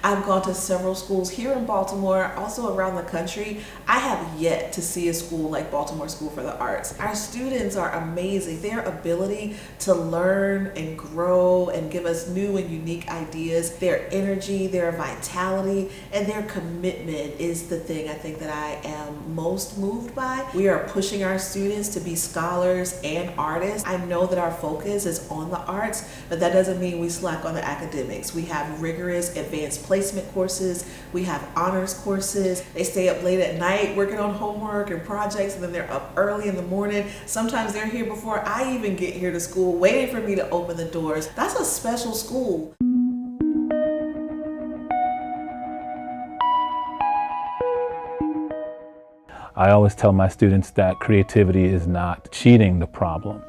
I've gone to several schools here in Baltimore, also around the country. I have yet to see a school like Baltimore School for the Arts. Our students are amazing. Their ability to learn and grow and give us new and unique ideas, their energy, their vitality, and their commitment is the thing I think that I am most moved by. We are pushing our students to be scholars and artists. I know that our focus is on the arts, but that doesn't mean we slack on the academics. We have rigorous advanced placement courses. We have honors courses. They stay up late at night working on homework and projects, and then they're up early in the morning. Sometimes they're here before I even get here to school, waiting for me to open the doors. That's a special school. I always tell my students that creativity is not cheating the problem.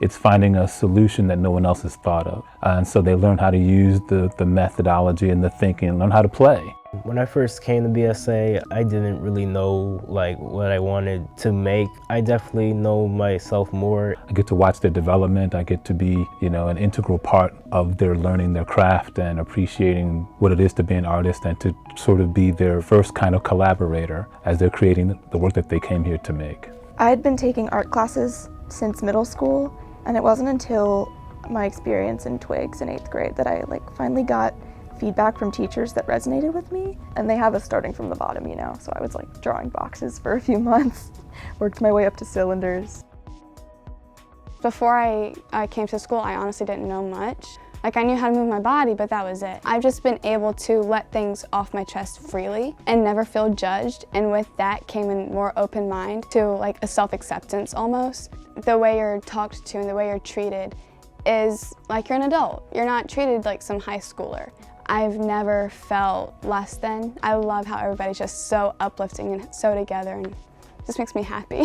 It's finding a solution that no one else has thought of. And so they learn how to use the methodology and the thinking and learn how to play. When I first came to BSA, I didn't really know what I wanted to make. I definitely know myself more. I get to watch their development. I get to be, an integral part of their learning their craft and appreciating what it is to be an artist and to sort of be their first kind of collaborator as they're creating the work that they came here to make. I had been taking art classes since middle school, and it wasn't until my experience in Twigs in 8th grade that I finally got feedback from teachers that resonated with me. And they have us starting from the bottom, so I was drawing boxes for a few months, worked my way up to cylinders. Before I came to school, I honestly didn't know much. I knew how to move my body, but that was it. I've just been able to let things off my chest freely and never feel judged. And with that came a more open mind to a self-acceptance almost. The way you're talked to and the way you're treated is like you're an adult. You're not treated like some high schooler. I've never felt less than. I love how everybody's just so uplifting and so together, and it just makes me happy.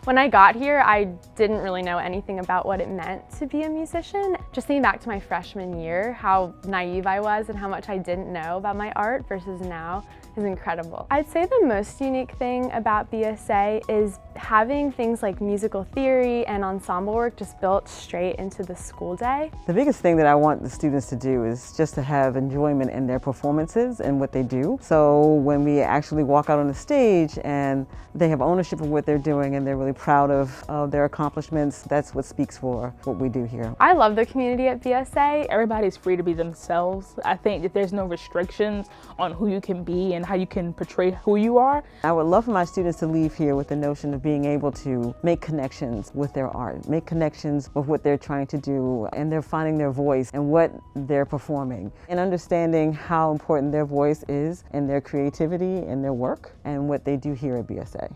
When I got here, I didn't really know anything about what it meant to be a musician. Just thinking back to my freshman year, how naive I was and how much I didn't know about my art versus now is incredible. I'd say the most unique thing about BSA is having things like musical theory and ensemble work just built straight into the school day. The biggest thing that I want the students to do is just to have enjoyment in their performances and what they do. So when we actually walk out on the stage and they have ownership of what they're doing and they're really proud of their accomplishments, that's what speaks for what we do here. I love the community at BSA. Everybody's free to be themselves. I think that there's no restrictions on who you can be and how you can portray who you are. I would love for my students to leave here with the notion of being able to make connections with their art, make connections with what they're trying to do, and they're finding their voice and what they're performing, and understanding how important their voice is in their creativity and their work and what they do here at BSA.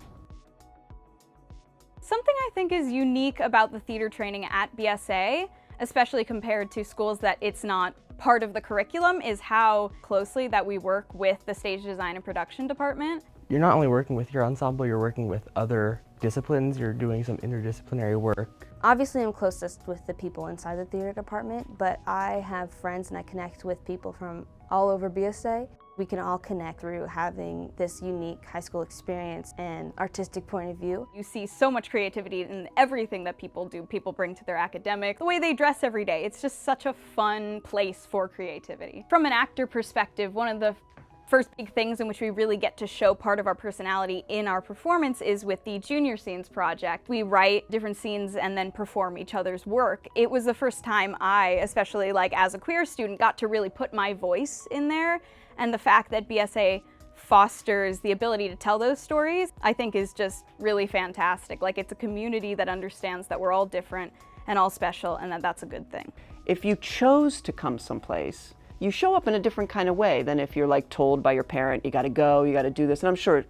Something I think is unique about the theater training at BSA, especially compared to schools that it's not part of the curriculum, is how closely that we work with the stage design and production department. You're not only working with your ensemble, you're working with other disciplines, you're doing some interdisciplinary work. Obviously I'm closest with the people inside the theater department, but I have friends and I connect with people from all over BSA. We can all connect through having this unique high school experience and artistic point of view. You see so much creativity in everything that people do. People bring to their academic, the way they dress every day. It's just such a fun place for creativity. From an actor perspective, one of the first big things in which we really get to show part of our personality in our performance is with the Junior Scenes project. We write different scenes and then perform each other's work. It was the first time I, especially as a queer student, got to really put my voice in there. And the fact that BSA fosters the ability to tell those stories, I think is just really fantastic. It's a community that understands that we're all different and all special, and that's a good thing. If you chose to come someplace, you show up in a different kind of way than if you're told by your parent, you gotta go, you gotta do this. And I'm sure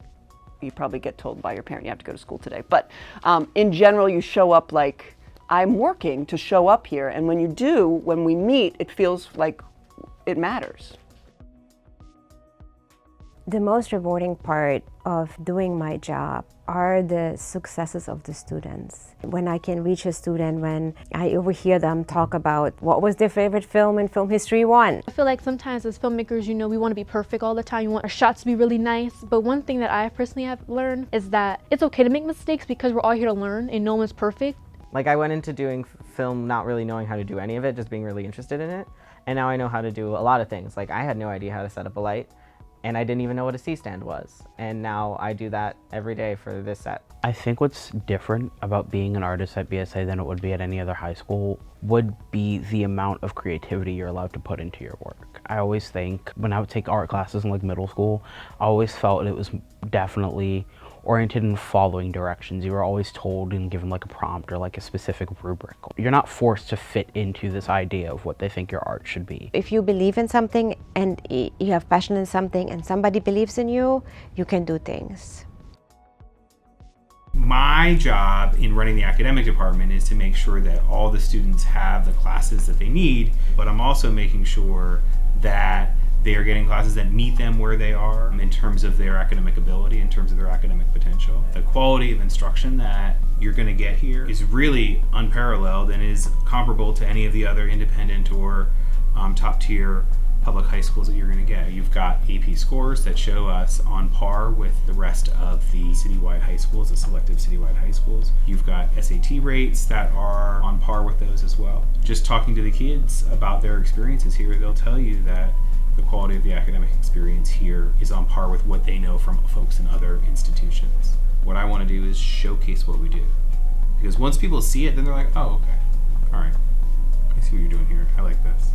you probably get told by your parent, you have to go to school today. But in general, you show up I'm working to show up here. And when you do, when we meet, it feels like it matters. The most rewarding part of doing my job are the successes of the students. When I can reach a student, when I overhear them talk about what was their favorite film in Film History 1. I feel like sometimes as filmmakers, we want to be perfect all the time. You want our shots to be really nice. But one thing that I personally have learned is that it's okay to make mistakes because we're all here to learn and no one's perfect. I went into doing film not really knowing how to do any of it, just being really interested in it. And now I know how to do a lot of things. Like, I had no idea how to set up a light, and I didn't even know what a C-stand was. And now I do that every day for this set. I think what's different about being an artist at BSA than it would be at any other high school would be the amount of creativity you're allowed to put into your work. I always think when I would take art classes in like middle school, I always felt it was definitely oriented in following directions. You were always told and given like a prompt or like a specific rubric. You're not forced to fit into this idea of what they think your art should be. If you believe in something and you have passion in something and somebody believes in you, you can do things. My job in running the academic department is to make sure that all the students have the classes that they need, but I'm also making sure that they are getting classes that meet them where they are in terms of their academic ability, in terms of their academic potential. The quality of instruction that you're going to get here is really unparalleled and is comparable to any of the other independent or top tier public high schools that you're going to get. You've got AP scores that show us on par with the rest of the citywide high schools, the selective citywide high schools. You've got SAT rates that are on par with those as well. Just talking to the kids about their experiences here, they'll tell you that the quality of the academic experience here is on par with what they know from folks in other institutions. What I want to do is showcase what we do. Because once people see it, then they're like, oh, okay, all right, I see what you're doing here. I like this.